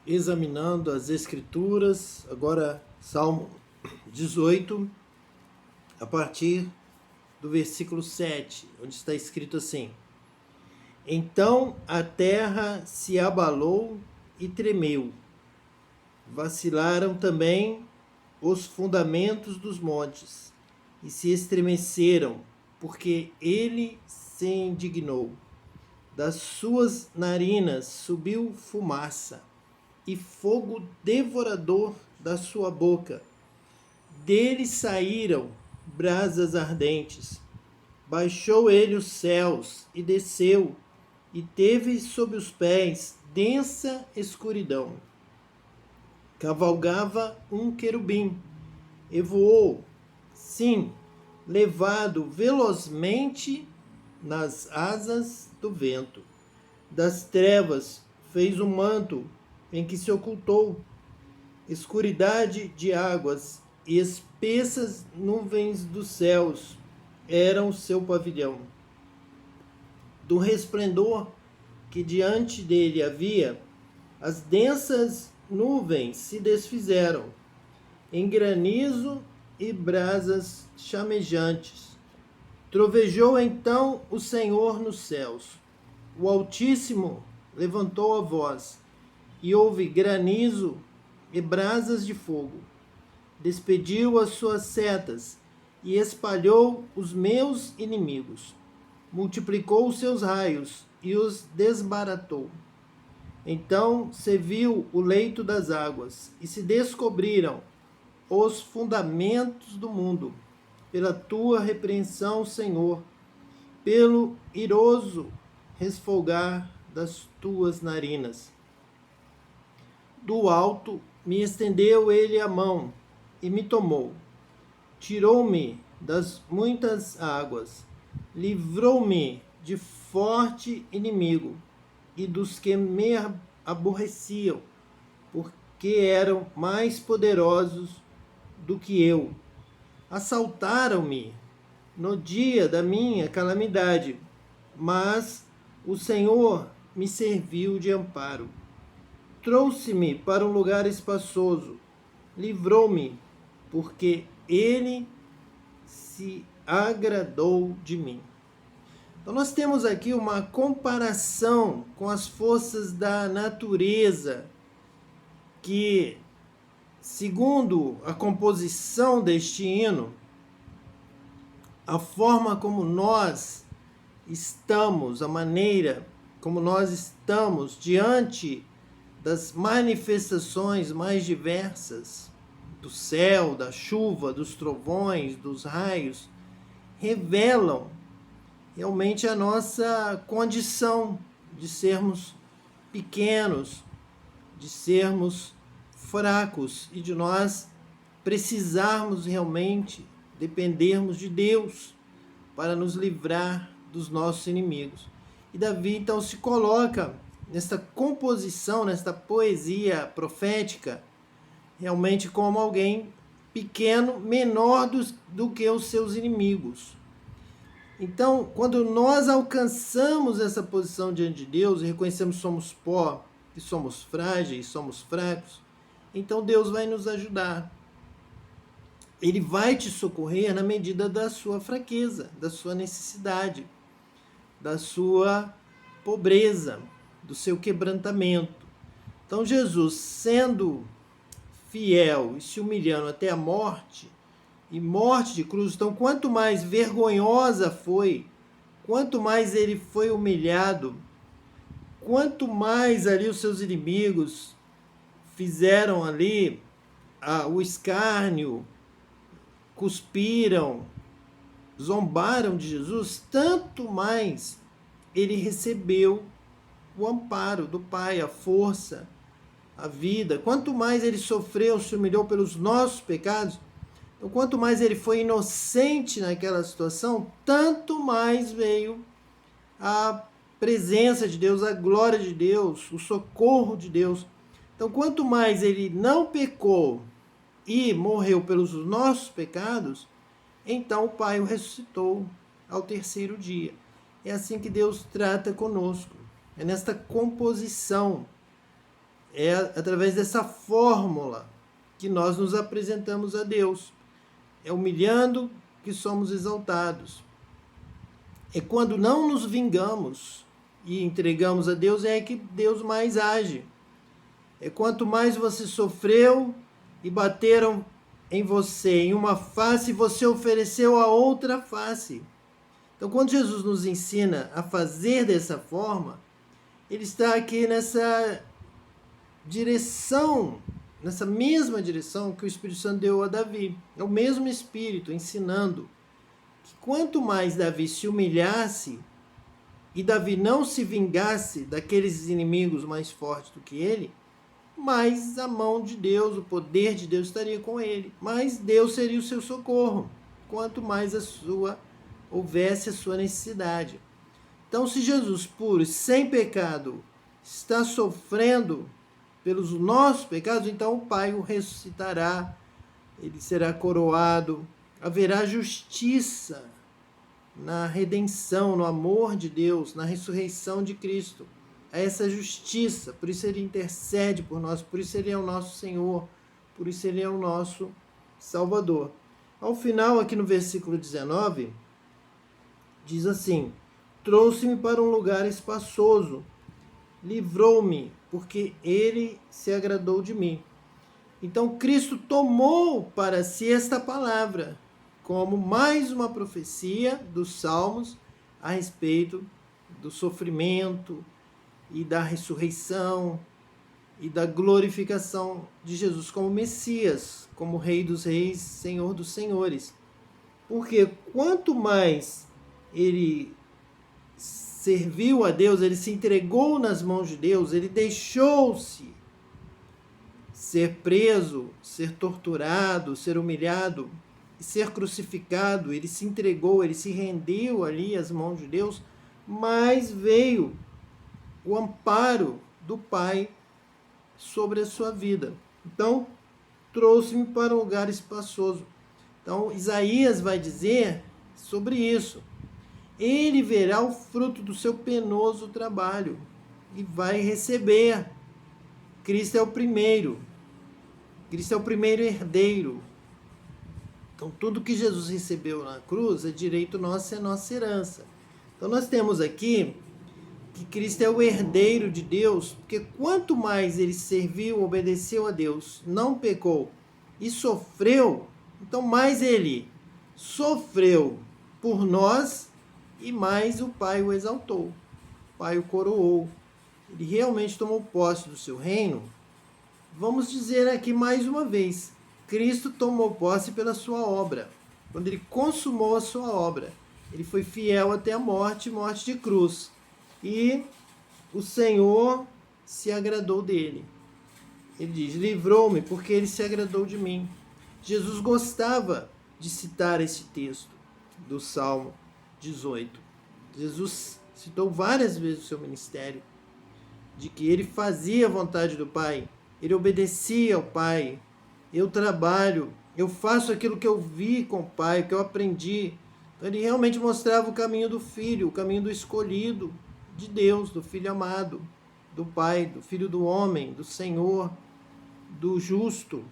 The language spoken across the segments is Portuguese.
examinando as Escrituras, agora Salmo 18, a partir do versículo 7, onde está escrito assim: Então a terra se abalou e tremeu, vacilaram também os fundamentos dos montes, e se estremeceram, porque ele se indignou. Das suas narinas subiu fumaça, e fogo devorador da sua boca. Dele saíram brasas ardentes. Baixou ele os céus e desceu, e teve sob os pés densa escuridão. Cavalgava um querubim, e voou, sim, levado velozmente nas asas do vento. Das trevas fez um manto em que se ocultou, escuridade de águas e espessas nuvens dos céus eram o seu pavilhão. Do resplendor que diante dele havia, as densas nuvens se desfizeram em granizo e brasas chamejantes. Trovejou então o Senhor nos céus. O Altíssimo levantou a voz, e houve granizo e brasas de fogo. Despediu as suas setas e espalhou os meus inimigos. Multiplicou os seus raios e os desbaratou. Então se viu o leito das águas e se descobriram os fundamentos do mundo. Pela tua repreensão, Senhor, pelo iroso resfolgar das tuas narinas. Do alto me estendeu ele a mão e me tomou. Tirou-me das muitas águas, livrou-me de forte inimigo e dos que me aborreciam, porque eram mais poderosos do que eu. Assaltaram-me no dia da minha calamidade, mas o Senhor me serviu de amparo. Trouxe-me para um lugar espaçoso, livrou-me, porque ele se agradou de mim. Então nós temos aqui uma comparação com as forças da natureza que, segundo a composição deste hino, a forma como nós estamos, a maneira como nós estamos diante das manifestações mais diversas do céu, da chuva, dos trovões, dos raios, revelam realmente a nossa condição de sermos pequenos, de sermos fracos e de nós precisarmos realmente dependermos de Deus para nos livrar dos nossos inimigos. E Davi então se coloca nesta composição, nesta poesia profética, realmente como alguém pequeno, menor do que os seus inimigos. Então, quando nós alcançamos essa posição diante de Deus e reconhecemos que somos pó, que somos frágeis, somos fracos, então Deus vai nos ajudar. Ele vai te socorrer na medida da sua fraqueza, da sua necessidade, da sua pobreza, do seu quebrantamento. Então Jesus, sendo fiel e se humilhando até a morte, e morte de cruz, então quanto mais vergonhosa foi, quanto mais ele foi humilhado, quanto mais ali os seus inimigos fizeram ali o escárnio, cuspiram, zombaram de Jesus, tanto mais ele recebeu o amparo do Pai, a força, a vida. Quanto mais ele sofreu, se humilhou pelos nossos pecados, então, quanto mais ele foi inocente naquela situação, tanto mais veio a presença de Deus, a glória de Deus, o socorro de Deus. Então, quanto mais ele não pecou e morreu pelos nossos pecados, então o Pai o ressuscitou ao terceiro dia. É assim que Deus trata conosco. É nesta composição É através dessa fórmula que nós nos apresentamos a Deus. É humilhando que somos exaltados. É quando não nos vingamos e entregamos a Deus, é que Deus mais age. É quanto mais você sofreu e bateram em você em uma face, você ofereceu a outra face. Então, quando Jesus nos ensina a fazer dessa forma, ele está aqui nessa direção, nessa mesma direção que o Espírito Santo deu a Davi. É o mesmo Espírito ensinando que quanto mais Davi se humilhasse e Davi não se vingasse daqueles inimigos mais fortes do que ele, mais a mão de Deus, o poder de Deus estaria com ele. Mais Deus seria o seu socorro, quanto mais houvesse a sua necessidade. Então, se Jesus puro, sem pecado, está sofrendo pelos nossos pecados, então o Pai o ressuscitará, ele será coroado, haverá justiça na redenção, no amor de Deus, na ressurreição de Cristo. A essa justiça, por isso ele intercede por nós, por isso ele é o nosso Senhor, por isso ele é o nosso Salvador. Ao final, aqui no versículo 19, diz assim: trouxe-me para um lugar espaçoso, livrou-me, porque ele se agradou de mim. Então Cristo tomou para si esta palavra como mais uma profecia dos Salmos a respeito do sofrimento e da ressurreição e da glorificação de Jesus como Messias, como Rei dos Reis, Senhor dos Senhores. Porque quanto mais ele serviu a Deus, ele se entregou nas mãos de Deus, ele deixou-se ser preso, ser torturado, ser humilhado e ser crucificado, ele se entregou, ele se rendeu ali às mãos de Deus, mas veio o amparo do Pai sobre a sua vida. Então, trouxe-me para um lugar espaçoso. Então, Isaías vai dizer sobre isso. Ele verá o fruto do seu penoso trabalho e vai receber. Cristo é o primeiro. Cristo é o primeiro herdeiro. Então, tudo que Jesus recebeu na cruz é direito nosso, é nossa herança. Então, nós temos aqui que Cristo é o herdeiro de Deus, porque quanto mais ele serviu, obedeceu a Deus, não pecou e sofreu, então mais ele sofreu por nós e mais o Pai o exaltou, o Pai o coroou. Ele realmente tomou posse do seu reino. Vamos dizer aqui mais uma vez, Cristo tomou posse pela sua obra. Quando ele consumou a sua obra, ele foi fiel até a morte, morte de cruz. E o Senhor se agradou dele. Ele diz, livrou-me porque ele se agradou de mim. Jesus gostava de citar esse texto do Salmo 18. Jesus citou várias vezes o seu ministério, de que ele fazia a vontade do Pai, ele obedecia ao Pai. Eu trabalho, eu faço aquilo que eu vi com o Pai, que eu aprendi. Então, ele realmente mostrava o caminho do Filho, o caminho do escolhido de Deus, do Filho amado, do Pai, do Filho do homem, do Senhor, do justo.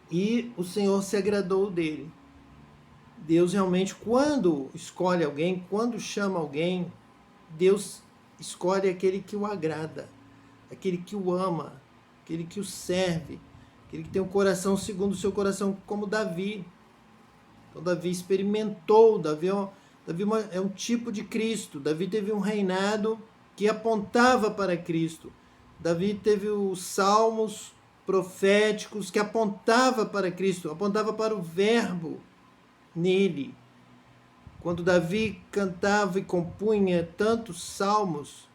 E o Senhor se agradou dele. Deus realmente, quando escolhe alguém, quando chama alguém, Deus escolhe aquele que o agrada, aquele que o ama, aquele que o serve, aquele que tem um coração segundo o seu coração, como Davi. Então Davi experimentou, Davi é um tipo de Cristo. Davi teve um reinado que apontava para Cristo. Davi teve os salmos proféticos que apontava para Cristo, apontava para o verbo nele. Quando Davi cantava e compunha tantos salmos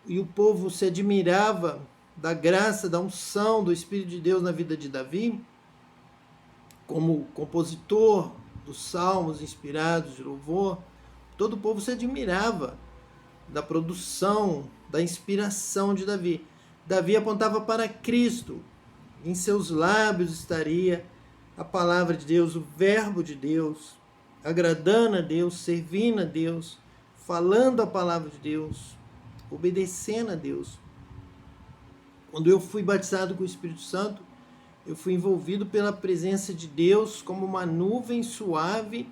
e o povo se admirava da graça, da unção do Espírito de Deus na vida de Davi, como compositor dos salmos inspirados de louvor, todo o povo se admirava da produção, da inspiração de Davi. Davi apontava para Cristo. Em seus lábios estaria a palavra de Deus, o verbo de Deus, agradando a Deus, servindo a Deus, falando a palavra de Deus, obedecendo a Deus. Quando eu fui batizado com o Espírito Santo, eu fui envolvido pela presença de Deus como uma nuvem suave,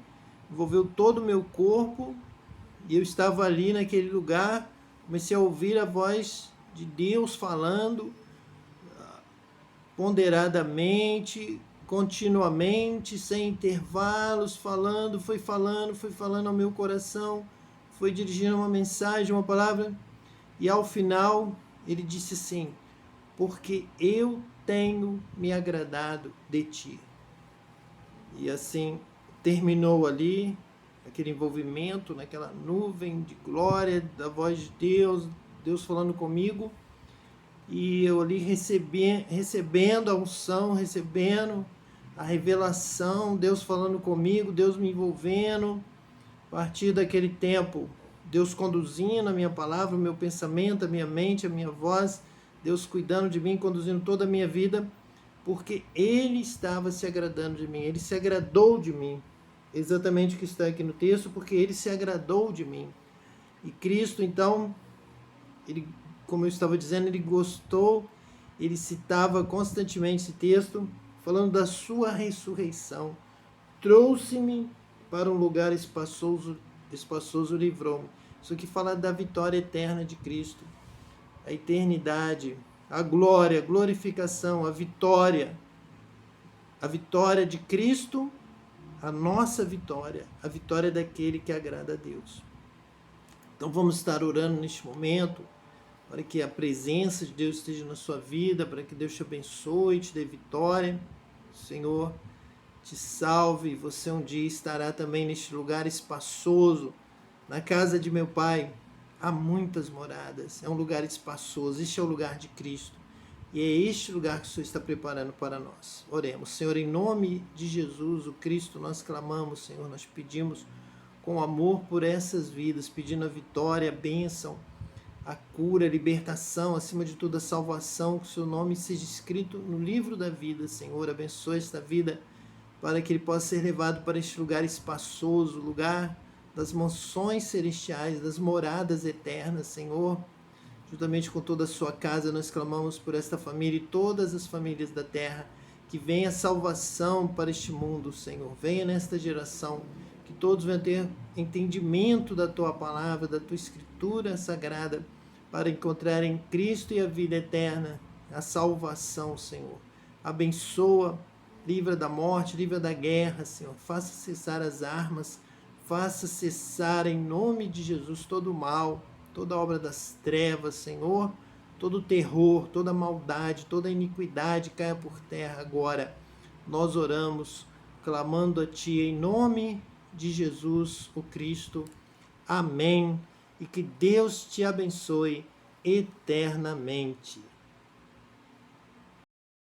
envolveu todo o meu corpo, e eu estava ali naquele lugar, comecei a ouvir a voz de Deus falando ponderadamente, continuamente, sem intervalos, foi falando ao meu coração, foi dirigindo uma mensagem, uma palavra, e ao final ele disse assim: porque eu tenho me agradado de ti. E assim terminou ali aquele envolvimento naquela nuvem de glória da voz de Deus, Deus falando comigo, e eu ali recebendo a unção, recebendo a revelação, Deus falando comigo, Deus me envolvendo. A partir daquele tempo, Deus conduzindo a minha palavra, o meu pensamento, a minha mente, a minha voz, Deus cuidando de mim, conduzindo toda a minha vida, porque Ele estava se agradando de mim, Ele se agradou de mim. Exatamente o que está aqui no texto, porque Ele se agradou de mim. E Cristo, então, Ele, como eu estava dizendo, Ele gostou, Ele citava constantemente esse texto, falando da sua ressurreição. Trouxe-me para um lugar espaçoso, livrou-me. Isso aqui fala da vitória eterna de Cristo, a eternidade, a glória, a glorificação, a vitória de Cristo, a nossa vitória, a vitória daquele que agrada a Deus. Então vamos estar orando neste momento, para que a presença de Deus esteja na sua vida, para que Deus te abençoe, te dê vitória. Senhor, te salve, você um dia estará também neste lugar espaçoso, na casa de meu Pai. Há muitas moradas, é um lugar espaçoso, este é o lugar de Cristo, e é este lugar que o Senhor está preparando para nós. Oremos. Senhor, em nome de Jesus, o Cristo, nós clamamos, Senhor, nós pedimos com amor por essas vidas, pedindo a vitória, a bênção, a cura, a libertação, acima de tudo a salvação, que o seu nome seja escrito no livro da vida. Senhor, abençoe esta vida, para que ele possa ser levado para este lugar espaçoso, lugar das mansões celestiais, das moradas eternas, Senhor. Juntamente com toda a sua casa, nós clamamos por esta família e todas as famílias da terra, que venha salvação para este mundo, Senhor. Venha nesta geração, que todos venham ter entendimento da tua palavra, da tua escritura sagrada, para encontrar em Cristo e a vida eterna, a salvação, Senhor. Abençoa, livra da morte, livra da guerra, Senhor. Faça cessar as armas, faça cessar em nome de Jesus todo o mal, toda obra das trevas, Senhor, todo o terror, toda a maldade, toda a iniquidade caia por terra agora. Nós oramos, clamando a Ti em nome de Jesus, o Cristo. Amém. E que Deus te abençoe eternamente.